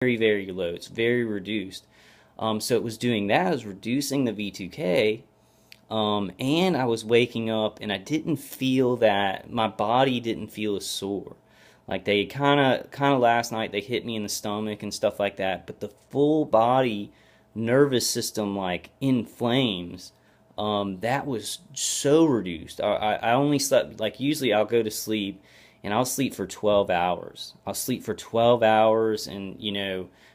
very, very low. It's very reduced. So it was doing that. It was reducing the V2K, and I was waking up, and I didn't feel that my body didn't feel as sore. Like they kind of last night they hit me in the stomach and stuff like that, but the full body nervous system like in flames. That was so reduced. I only slept like usually I'll go to sleep and I'll sleep for 12 hours. I'll sleep for 12 hours, and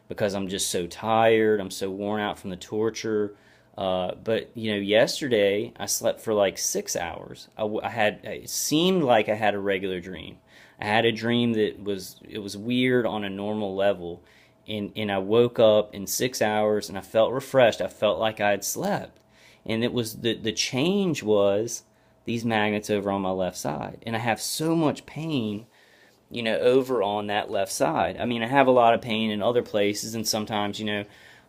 because I'm just so tired, I'm so worn out from the torture. But yesterday I slept for like 6 hours. It seemed like I had a regular dream. I had a dream that was weird on a normal level, and I woke up in 6 hours and I felt refreshed. I felt like I had slept, and it was the change was these magnets over on my left side, and I have so much pain, over on that left side. I mean, I have a lot of pain in other places, and sometimes,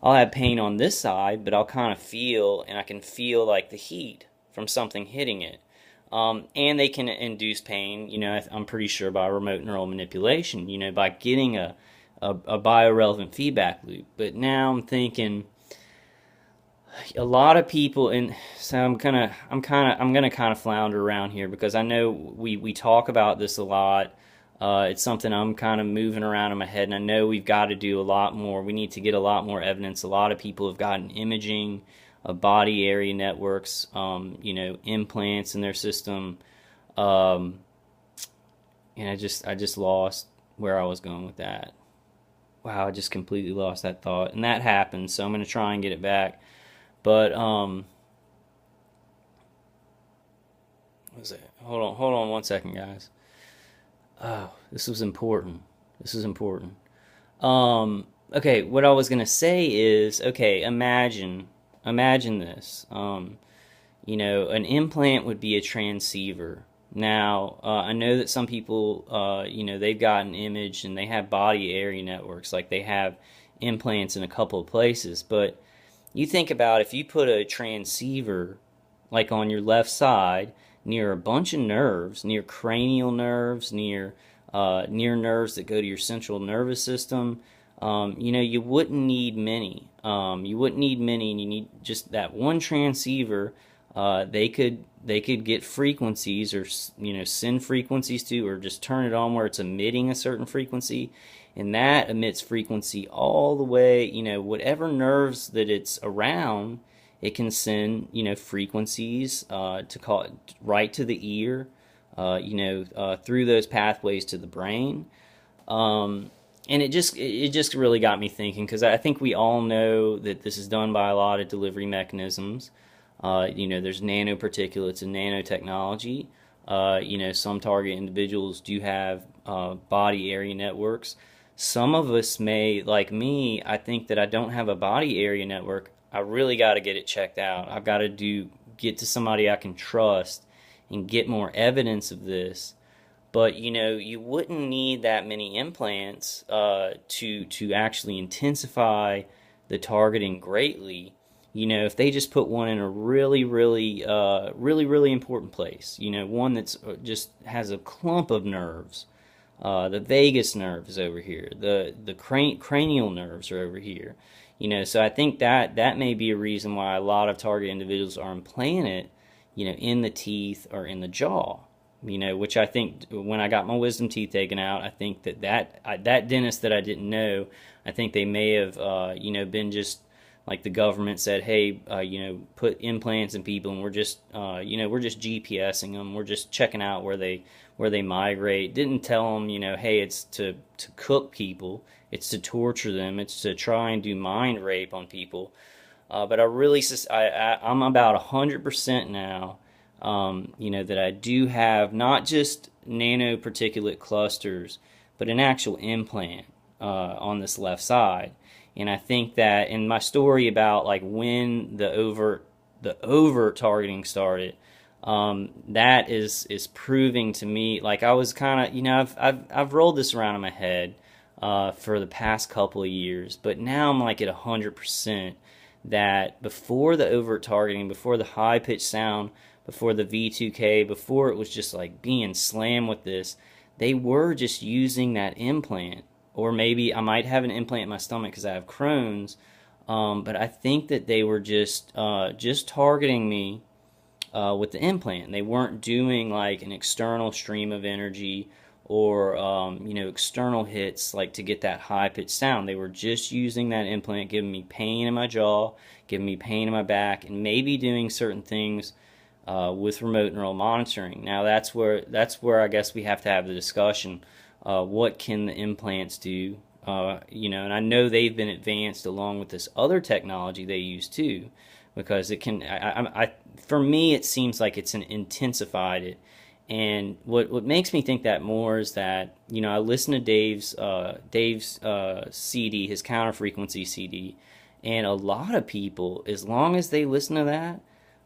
I'll have pain on this side, but I'll kind of feel, and I can feel like the heat from something hitting it. And they can induce pain, I'm pretty sure by remote neural manipulation, by getting a biorelevant feedback loop. But now I'm thinking a lot of people, and so I'm gonna kind of flounder around here because I know we talk about this a lot. It's something I'm kind of moving around in my head, and I know we've got to do a lot more. We need to get a lot more evidence. A lot of people have gotten imaging of body area networks, implants in their system, and I just lost where I was going with that. Wow, I just completely lost that thought, and that happened. So I'm gonna try and get it back. But what was it? Hold on 1 second, guys. Oh, this was important. This is important. Okay, what I was gonna say is, okay, imagine this. An implant would be a transceiver. Now, I know that some people, they've got an image and they have body area networks, like they have implants in a couple of places. But you think about if you put a transceiver, like on your left side, near a bunch of nerves, near cranial nerves, near nerves that go to your central nervous system. You wouldn't need many. You wouldn't need many, and you need just that one transceiver. They could get frequencies, or send frequencies to, or just turn it on where it's emitting a certain frequency, and that emits frequency all the way. Whatever nerves that it's around, it can send frequencies to call it right to the ear, through those pathways to the brain. And it just really got me thinking, because I think we all know that this is done by a lot of delivery mechanisms. There's nanoparticulates and nanotechnology. Some target individuals do have body area networks. Some of us may, like me, I think that I don't have a body area network. I really got to get it checked out. I've got to get to somebody I can trust and get more evidence of this. But you wouldn't need that many implants to actually intensify the targeting greatly. If they just put one in a really, really, really important place, one that's just has a clump of nerves. The vagus nerve is over here. The cranial nerves are over here. So I think that may be a reason why a lot of target individuals are implanted, in the teeth or in the jaw. Which I think when I got my wisdom teeth taken out, I think that dentist that I didn't know, I think they may have, been just like the government said, hey, put implants in people, and we're just GPSing them. We're just checking out where they migrate. Didn't tell them, hey, it's to cook people. It's to torture them. It's to try and do mind rape on people. But I'm about 100% now. That I do have not just nanoparticulate clusters, but an actual implant on this left side. And I think that in my story about like when the overt targeting started, that is proving to me, like I was kind of, I've rolled this around in my head for the past couple of years, but now I'm like at 100% that before the overt targeting, before the high pitched sound, before the V2K, before it was just like being slammed with this, they were just using that implant or maybe I might have an implant in my stomach because I have Crohn's. But I think that they were just targeting me with the implant. They weren't doing like an external stream of energy or external hits like to get that high pitched sound. They were just using that implant, giving me pain in my jaw, giving me pain in my back, and maybe doing certain things with remote neural monitoring. Now that's where I guess we have to have the discussion. What can the implants do? And I know they've been advanced along with this other technology they use too, because it can. For me, it seems like it's intensified it. And what makes me think that more is that I listen to Dave's CD, his counter frequency CD, and a lot of people, as long as they listen to that,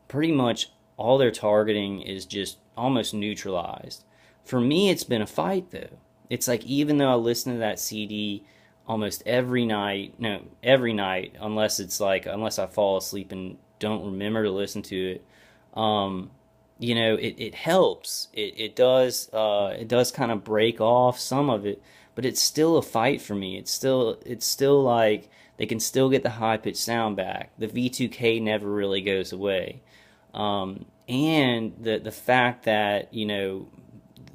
pretty much all their targeting is just almost neutralized. For me, it's been a fight though. It's like even though I listen to that CD almost every night, no, every night, unless I fall asleep and don't remember to listen to it, it helps. It does kind of break off some of it, but it's still a fight for me. It's still like they can still get the high pitched sound back. The V2K never really goes away. And the fact that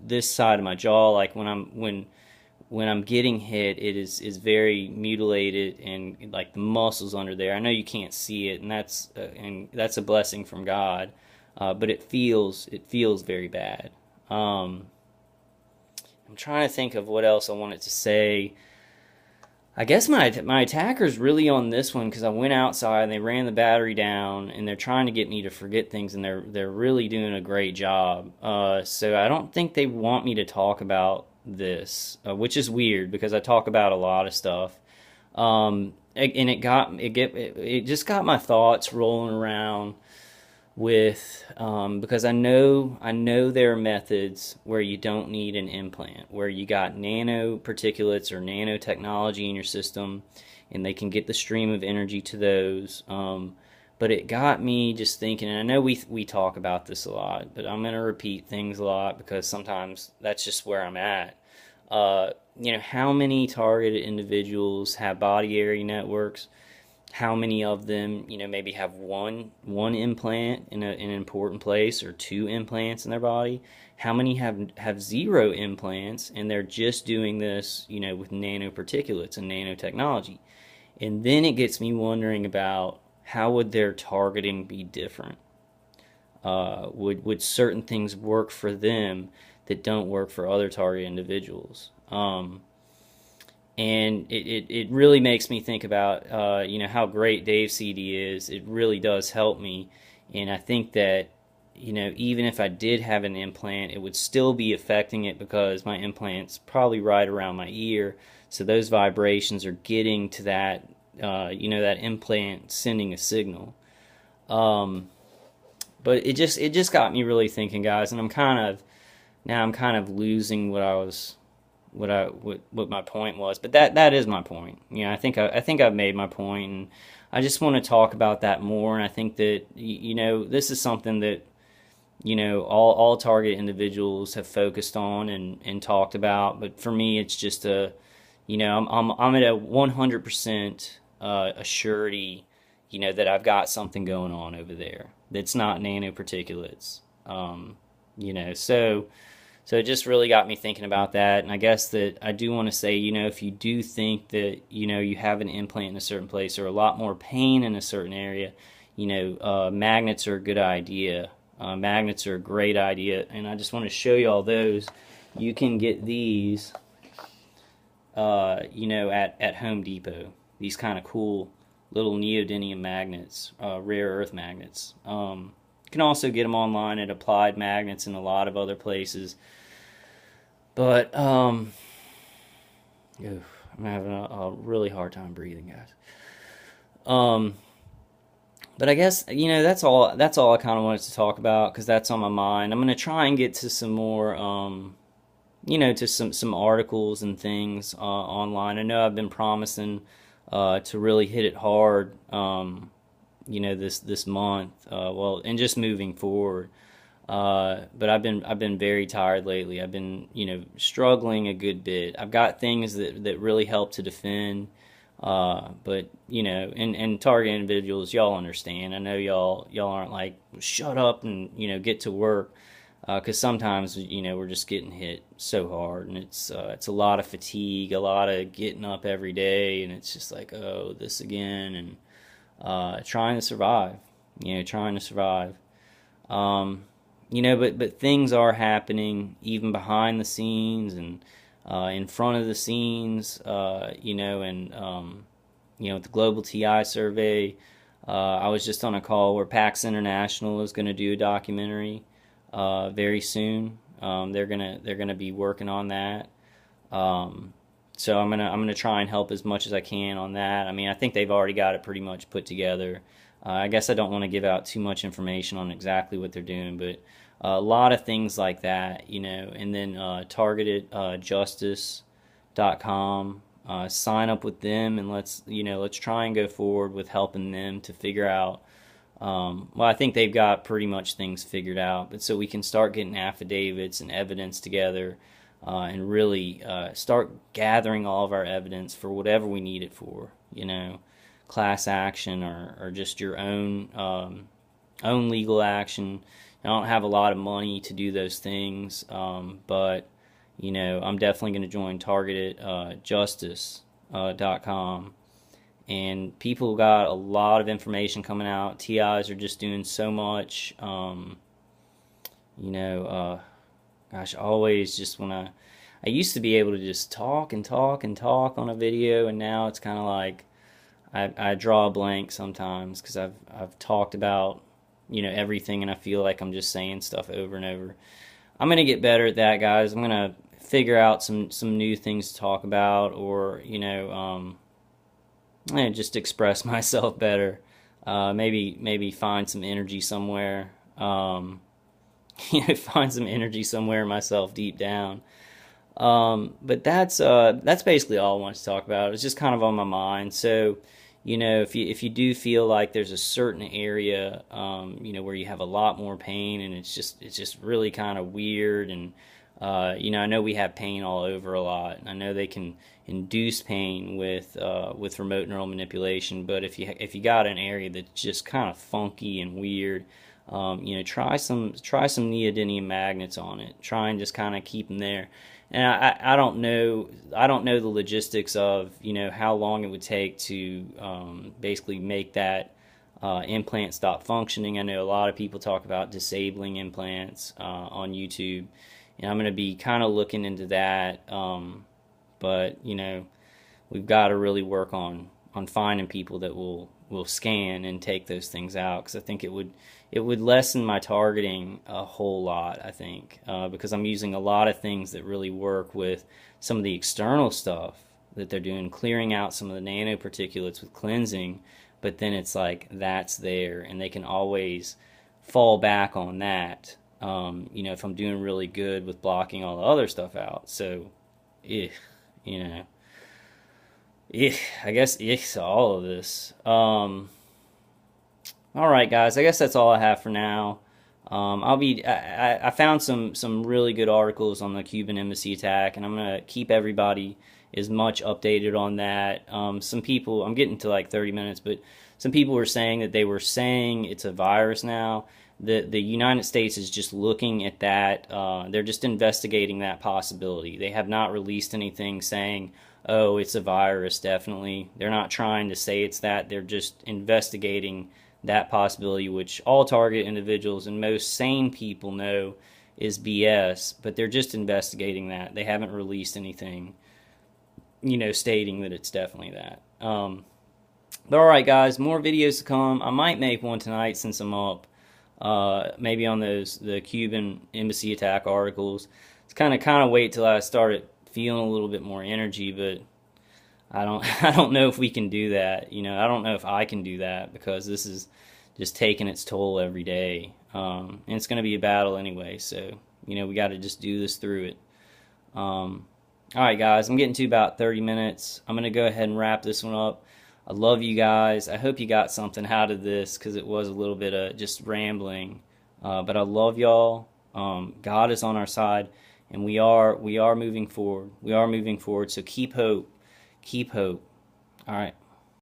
this side of my jaw, like when I'm getting hit, it is very mutilated, and like the muscles under there. I know you can't see it, and that's a blessing from God, but it feels very bad. I'm trying to think of what else I wanted to say. I guess my attacker's really on this one because I went outside and they ran the battery down and they're trying to get me to forget things, and they're really doing a great job. So I don't think they want me to talk about this, which is weird because I talk about a lot of stuff. And it just got my thoughts rolling around with because I know there are methods where you don't need an implant, where you got nanoparticulates or nanotechnology in your system, and they can get the stream of energy to those. But it got me just thinking, and I know we talk about this a lot, but I'm going to repeat things a lot because sometimes that's just where I'm at. How many targeted individuals have body area networks? How many of them, maybe have one implant in an important place or two implants in their body? How many have zero implants and they're just doing this, with nanoparticulates and nanotechnology? And then it gets me wondering about how would their targeting be different? Would certain things work for them that don't work for other target individuals? And it really makes me think about how great Dave's CD is. It really does help me, and I think that even if I did have an implant, it would still be affecting it because my implant's probably right around my ear, so those vibrations are getting to that that implant sending a signal. But it just got me really thinking, guys, and I'm kind of losing what my point was, but that is my point. I think I've made my point, and I just want to talk about that more. And I think that this is something that all target individuals have focused on and talked about. But for me, it's just I'm at a 100% assurity, that I've got something going on over there that's not nanoparticulates. So it just really got me thinking about that. And I guess that I do want to say, if you do think that, you have an implant in a certain place or a lot more pain in a certain area, magnets are a good idea. Magnets are a great idea. And I just want to show you all those. You can get these, at Home Depot. These kind of cool little neodymium magnets, rare earth magnets. You can also get them online at Applied Magnets and a lot of other places. But I'm having a really hard time breathing, guys. But I guess that's all I kind of wanted to talk about because that's on my mind. I'm gonna try and get to some more to some articles and things online. I know I've been promising to really hit it hard this month, and just moving forward. But I've been very tired lately. I've been, struggling a good bit. I've got things that really help to defend. But and target individuals, y'all understand. I know y'all aren't like shut up and get to work, because sometimes we're just getting hit so hard, and it's a lot of fatigue, a lot of getting up every day, and it's just like, oh, this again, and trying to survive, trying to survive. Um, but things are happening even behind the scenes and in front of the scenes, and with the Global TI survey. I was just on a call where PAX International is going to do a documentary very soon. They're gonna be working on that. Um, so I'm gonna try and help as much as I can on that. I mean, I think they've already got it pretty much put together. I guess I don't want to give out too much information on exactly what they're doing, but a lot of things like that, and then targetedjustice.com. Sign up with them, and let's try and go forward with helping them to figure out. Well, I think they've got pretty much things figured out, but so we can start getting affidavits and evidence together, and really start gathering all of our evidence for whatever we need it for. Class action, or just your own legal action. I don't have a lot of money to do those things, but I'm definitely going to join targetedjustice.com. And people got a lot of information coming out. TIs are just doing so much. You know, gosh, always just when I used to be able to just talk and talk and talk on a video, and now it's kind of like I draw a blank sometimes because I've talked about everything, and I feel like I'm just saying stuff over and over. I'm gonna get better at that, guys. I'm gonna figure out some new things to talk about, or just express myself better. Maybe find some energy somewhere. Find some energy somewhere in myself deep down. But that's basically all I wanted to talk about. It's just kind of on my mind. So, if you do feel like there's a certain area, where you have a lot more pain, and it's just really kind of weird, and I know we have pain all over a lot, and I know they can induce pain with remote neural manipulation. But if you got an area that's just kind of funky and weird, try some neodymium magnets on it. Try and just kind of keep them there. And I don't know the logistics of how long it would take to basically make that implant stop functioning. I know a lot of people talk about disabling implants on YouTube, and I'm going to be kind of looking into that. But we've got to really work on finding people that will scan and take those things out, because I think it would lessen my targeting a whole lot. I think because I'm using a lot of things that really work with some of the external stuff that they're doing, clearing out some of the nanoparticulates with cleansing, but then it's like that's there, and they can always fall back on that. If I'm doing really good with blocking all the other stuff out. So, I guess all of this. All right, guys. I guess that's all I have for now. I found some really good articles on the Cuban embassy attack, and I'm gonna keep everybody as much updated on that. Some people, I'm getting to like 30 minutes, but some people were saying that they were saying it's a virus now. The United States is just looking at that. They're just investigating that possibility. They have not released anything saying, oh, it's a virus, definitely. They're not trying to say it's that. They're just investigating that possibility, which all target individuals and most sane people know is BS, but they're just investigating that. They haven't released anything, stating that it's definitely that. But all right, guys, more videos to come. I might make one tonight since I'm up. Maybe on the Cuban embassy attack articles. It's kind of wait till I started feeling a little bit more energy, but I don't know if we can do that. I don't know if I can do that, because this is just taking its toll every day, and it's going to be a battle anyway. So we got to just do this through it. All right, guys, I'm getting to about 30 minutes. I'm going to go ahead and wrap this one up. I love you guys. I hope you got something out of this, because it was a little bit of just rambling. But I love y'all. God is on our side, and we are moving forward. We are moving forward. So keep hope. Keep hope. All right.